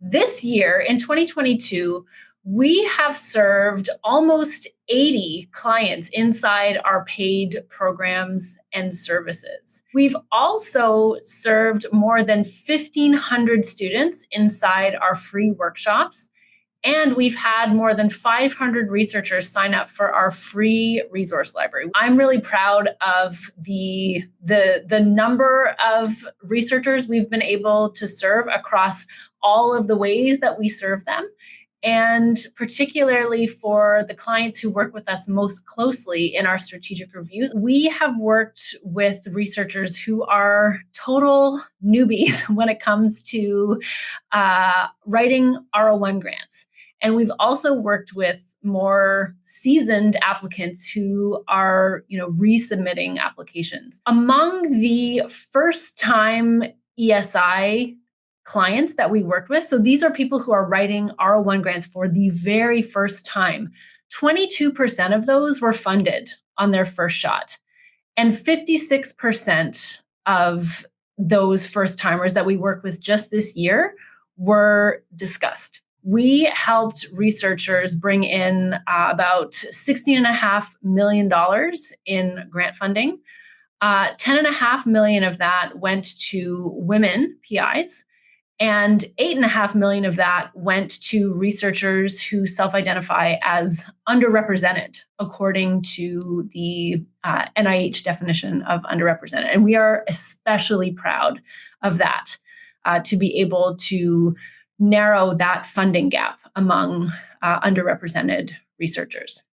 This year, in 2022, we have served almost 80 clients inside our paid programs and services. We've also served more than 1,500 students inside our free workshops. And we've had more than 500 researchers sign up for our free resource library. I'm really proud of the number of researchers we've been able to serve across all of the ways that we serve them. And particularly for the clients who work with us most closely in our strategic reviews, we have worked with researchers who are total newbies when it comes to writing R01 grants. And we've also worked with more seasoned applicants who are, resubmitting applications. Among the first-time ESI clients that we worked with, so these are people who are writing R01 grants for the very first time, 22% of those were funded on their first shot. And 56% of those first-timers that we worked with just this year were discussed. We helped researchers bring in about $16.5 million in grant funding. $10.5 million of that went to women PIs, and $8.5 million of that went to researchers who self-identify as underrepresented, according to the NIH definition of underrepresented. And we are especially proud of that, to be able to narrow that funding gap among underrepresented researchers.